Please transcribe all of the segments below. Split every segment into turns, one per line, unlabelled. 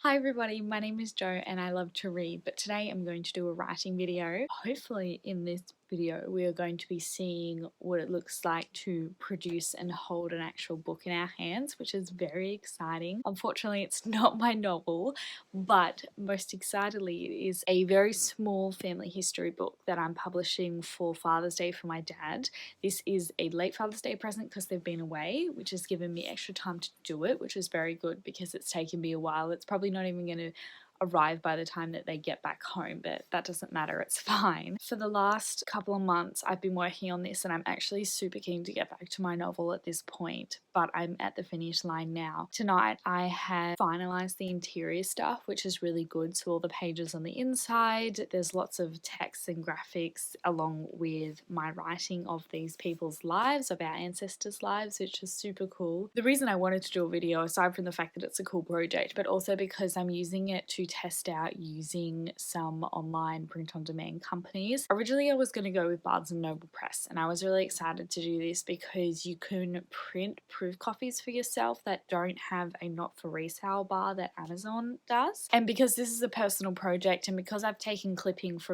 Hi everybody, my name is Jo and I love to read, but today I'm going to do a writing video. Hopefully in this video we are going to be seeing what it looks like to produce and hold an actual book in our hands, which is very exciting. Unfortunately it's not my novel, but most excitedly it is a very small family history book that I'm publishing for Father's Day for my dad. This is a late Father's Day present because they've been away, which has given me extra time to do it, which is very good because it's taken me a while. It's probably not even going to arrive by the time that they get back home, but that doesn't matter, it's fine. For the last couple of months I've been working on this and I'm actually super keen to get back to my novel at this point, but I'm at the finish line now. Tonight I have finalised the interior stuff, which is really good. So all the pages on the inside, there's lots of text and graphics along with my writing of these people's lives, of our ancestors' lives, which is super cool. The reason I wanted to do a video, aside from the fact that it's a cool project, but also because I'm using it to test out using some online print-on-demand companies. Originally I was going to go with Barnes & Noble Press, and I was really excited to do this because you can print proof copies for yourself that don't have a not-for-resale bar that Amazon does. And because this is a personal project and because I've taken clippings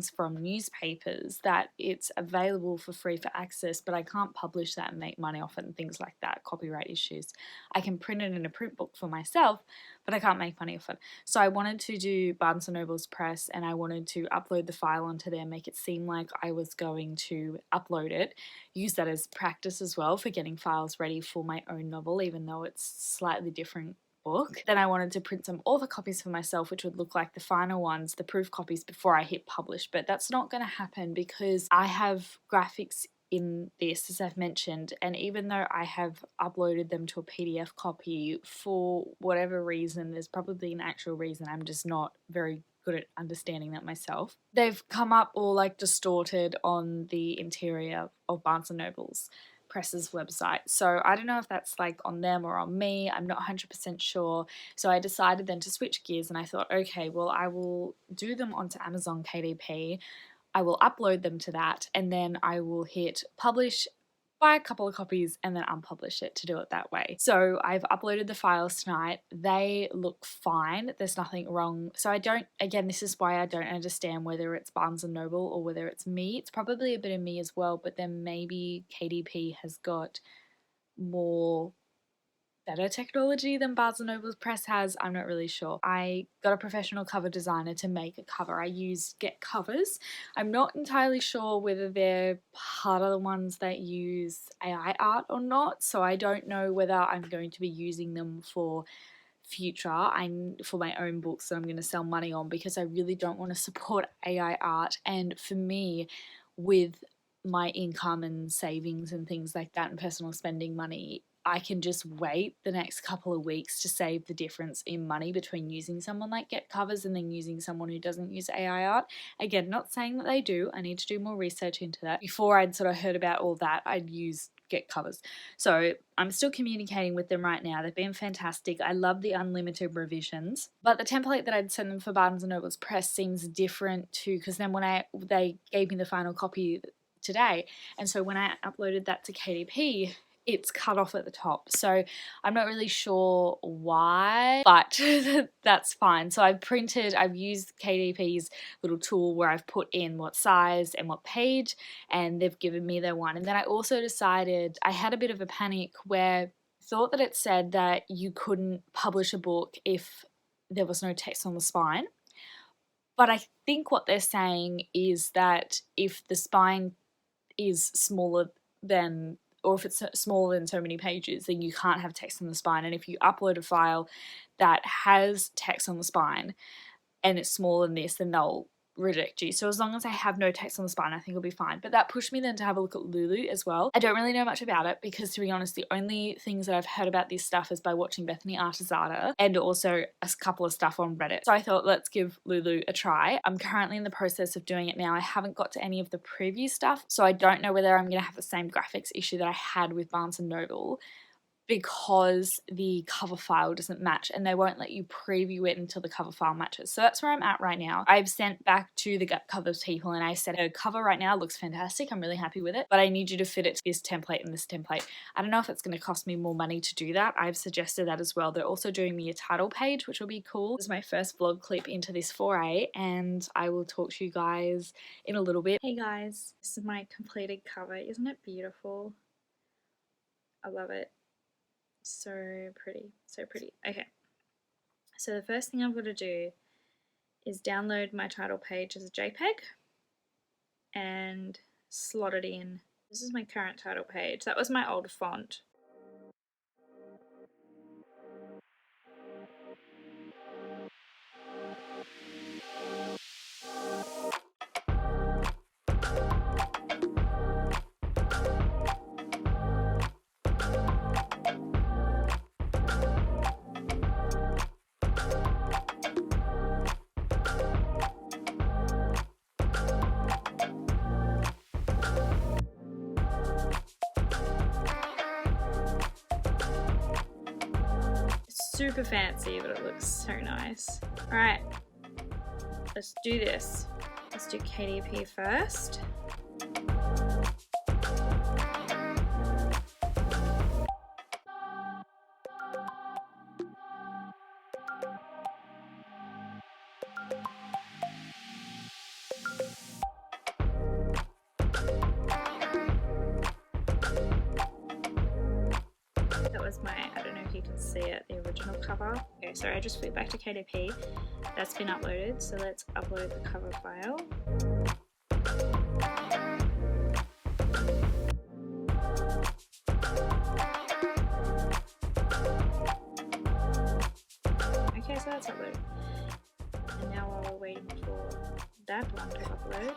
from newspapers, that it's available for free for access, but I can't publish that and make money off it and things like that, copyright issues. I can print it in a print book for myself, but I can't make money off it. So I wanted to do Barnes & Noble's Press, and I wanted to upload the file onto there, make it seem like I was going to upload it, use that as practice as well for getting files ready for my own novel, even though it's slightly different book. Then I wanted to print some author copies for myself, which would look like the final ones, the proof copies, before I hit publish, but that's not going to happen because I have graphics in this, as I've mentioned, and even though I have uploaded them to a PDF copy, for whatever reason, there's probably an actual reason, I'm just not very good at understanding that myself, they've come up all like distorted on the interior of Barnes & Noble's Press's website. So I don't know if that's like on them or on me, I'm not 100% sure. So I decided then to switch gears and I thought, okay, well I will do them onto Amazon KDP, I will upload them to that, and then I will hit publish, buy a couple of copies, and then unpublish it to do it that way. So I've uploaded the files tonight. They look fine. There's nothing wrong. So I don't, again, this is why I don't understand whether it's Barnes & Noble or whether it's me. It's probably a bit of me as well, but then maybe KDP has got more better technology than Barnes & Noble's Press has. I'm not really sure. I got a professional cover designer to make a cover. I use Get Covers. I'm not entirely sure whether they're part of the ones that use AI art or not, so I don't know whether I'm going to be using them for for my own books that I'm going to sell money on, because I really don't want to support AI art. And for me, with my income and savings and things like that and personal spending money, I can just wait the next couple of weeks to save the difference in money between using someone like Get Covers and then using someone who doesn't use AI art. Again, not saying that they do. I need to do more research into that. Before I'd sort of heard about all that, I'd use Get Covers. So I'm still communicating with them right now. They've been fantastic. I love the unlimited revisions. But the template that I'd send them for Barnes & Noble's Press seems different too, because then when they gave me the final copy today, and so when I uploaded that to KDP, it's cut off at the top. So I'm not really sure why, but that's fine. So I've used KDP's little tool where I've put in what size and what page, and they've given me their one. And then I also decided, I had a bit of a panic where I thought that it said that you couldn't publish a book if there was no text on the spine. But I think what they're saying is that if the spine is smaller than, or if it's smaller than so many pages, then you can't have text on the spine. And if you upload a file that has text on the spine and it's smaller than this, then they'll reject you. So as long as I have no text on the spine, I think it'll be fine. But that pushed me then to have a look at Lulu as well. I don't really know much about it because, to be honest, the only things that I've heard about this stuff is by watching Bethany Artizada and also a couple of stuff on Reddit. So I thought, let's give Lulu a try. I'm currently in the process of doing it now. I haven't got to any of the preview stuff, so I don't know whether I'm going to have the same graphics issue that I had with Barnes & Noble, because the cover file doesn't match, and they won't let you preview it until the cover file matches. So that's where I'm at right now. I've sent back to the Gap Covers people and I said, the cover right now looks fantastic, I'm really happy with it, but I need you to fit it to this template and this template. I don't know if it's going to cost me more money to do that. I've suggested that as well. They're also doing me a title page, which will be cool. This is my first vlog clip into this foray, and I will talk to you guys in a little bit. Hey guys, this is my completed cover. Isn't it beautiful? I love it. So pretty, so pretty. Okay, so the first thing I've got to do is download my title page as a JPEG and slot it in. This is my current title page. That was my old font. Super fancy, but it looks so nice. Alright, let's do this. Let's do KDP first. That was my, I don't know if you can see it, the original cover. Okay, so I just flipped back to KDP. That's been uploaded, so let's upload the cover file. Okay, so that's uploaded. And now while we're waiting for that one to upload,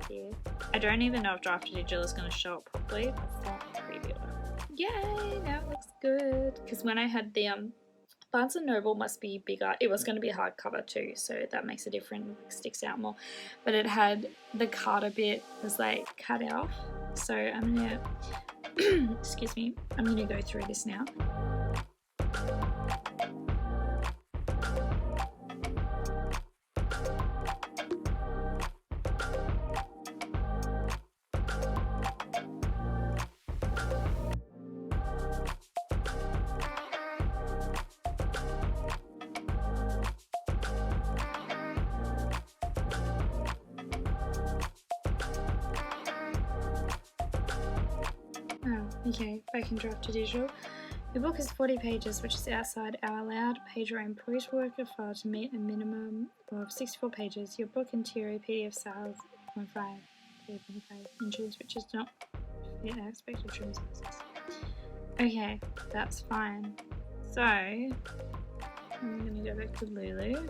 here. I don't even know if Draft Digital is going to show it properly. That's not preview. Yay, now it looks good. Because when I had the Barnes & Noble must be bigger. It was going to be a hardcover too, so that makes a difference. It sticks out more. But it had the Carter bit was like cut off. So I'm going to, excuse me, I'm going to go through this now. Oh, okay, back in Draft to Digital. Your book is 40 pages, which is outside our allowed page or employees worker file to meet a minimum of 64 pages. Your book interior PDF size 0.5 inches, which is not fit our expected trim sizes. Okay, that's fine. So, I'm going to go back to Lulu.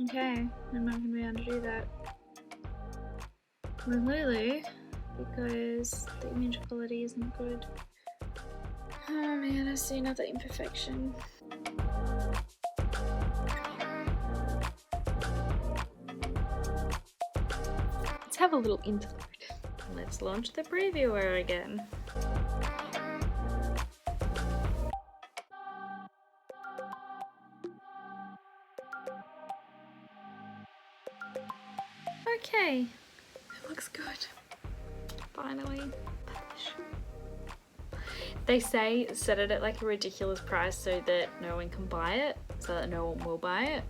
Okay, I'm not going to be able to do that with Lulu because the image quality isn't good. Oh man, I see another imperfection. Let's have a little interlude. Let's launch the previewer again. Okay, it looks good. Finally. They say set it at like a ridiculous price so that no one can buy it, so that no one will buy it,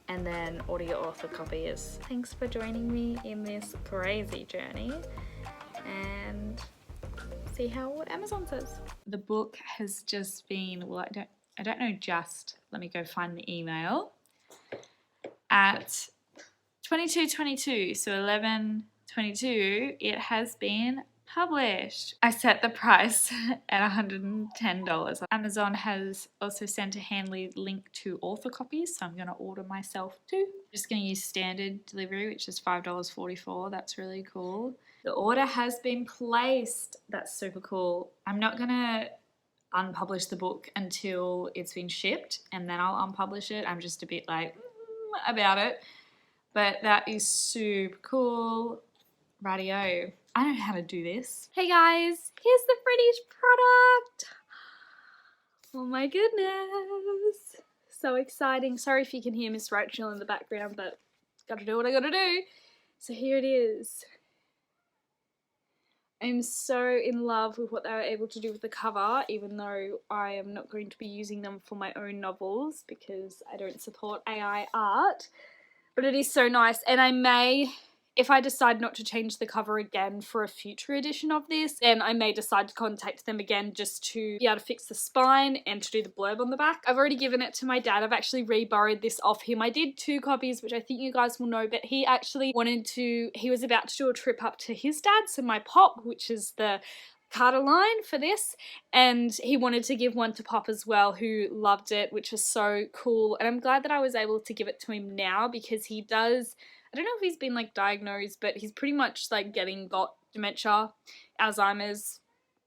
and then order your author copies. Thanks for joining me in this crazy journey, see what Amazon says. The book has just been, well, I don't know just, let me go find the email. At 22:22, so 11:22, it has been published. I set the price at $110. Amazon has also sent a handly link to author copies, so I'm going to order myself too. I'm just going to use standard delivery, which is $5.44. That's really cool. The order has been placed. That's super cool. I'm not going to unpublish the book until it's been shipped, and then I'll unpublish it. I'm just a bit like about it, but that is super cool. Radio. I don't know how to do this. Hey guys, here's the finished product. Oh my goodness. So exciting. Sorry if you can hear Miss Rachel in the background, but gotta do what I gotta do. So here it is. I'm so in love with what they were able to do with the cover, even though I am not going to be using them for my own novels because I don't support AI art. But it is so nice, and I may, if I decide not to change the cover again for a future edition of this, then I may decide to contact them again just to be able to fix the spine and to do the blurb on the back. I've already given it to my dad. I've actually re-borrowed this off him. I did 2 copies, which I think you guys will know, but he actually he was about to do a trip up to his dad, so my pop, which is the Carter line for this, and he wanted to give one to Pop as well, who loved it, which was so cool. And I'm glad that I was able to give it to him now because he does, I don't know if he's been like diagnosed, but he's pretty much like got dementia, Alzheimer's,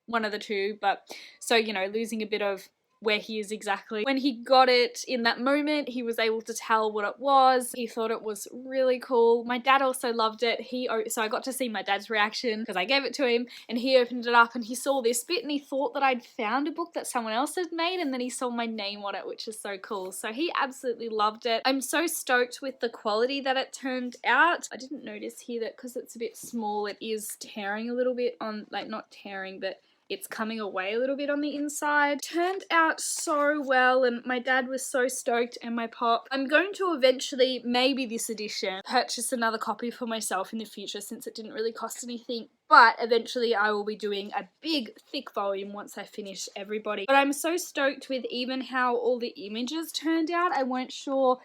one of the two, but so, you know, losing a bit of where he is exactly. When he got it in that moment, he was able to tell what it was. He thought it was really cool. My dad also loved it. So I got to see my dad's reaction because I gave it to him, and he opened it up and he saw this bit and he thought that I'd found a book that someone else had made, and then he saw my name on it, which is so cool. So he absolutely loved it. I'm so stoked with the quality that it turned out. I didn't notice here that because it's a bit small, it is tearing a little bit on, like not tearing, but it's coming away a little bit on the inside. Turned out so well, and my dad was so stoked, and my pop. I'm going to eventually, maybe this edition, purchase another copy for myself in the future since it didn't really cost anything. But eventually I will be doing a big, thick volume once I finish everybody. But I'm so stoked with even how all the images turned out. I weren't sure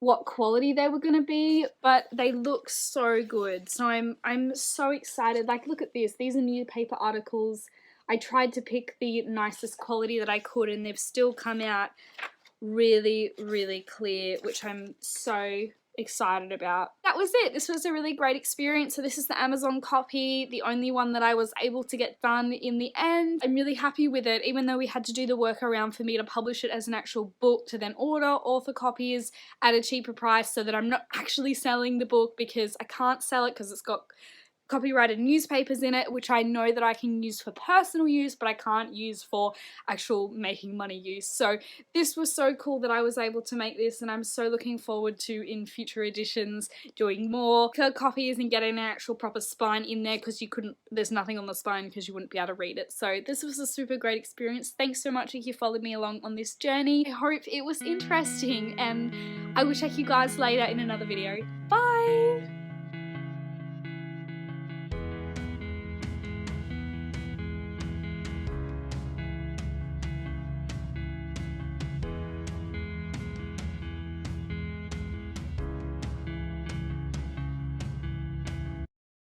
what quality they were going to be, but they look so good. So I'm so excited. Like, look at this. These are newspaper articles. I tried to pick the nicest quality that I could, and they've still come out really, really clear, which I'm so excited about. That was it. This was a really great experience. So this is the Amazon copy, the only one that I was able to get done in the end. I'm really happy with it, even though we had to do the workaround for me to publish it as an actual book, to then order author copies at a cheaper price so that I'm not actually selling the book, because I can't sell it because it's got copyrighted newspapers in it, which I know that I can use for personal use, but I can't use for actual making money use. So this was so cool that I was able to make this, and I'm so looking forward to, in future editions, doing more copies and getting an actual proper spine in there, because there's nothing on the spine because you wouldn't be able to read it. So this was a super great experience. Thanks so much if you followed me along on this journey. I hope it was interesting, and I will check you guys later in another video. Bye!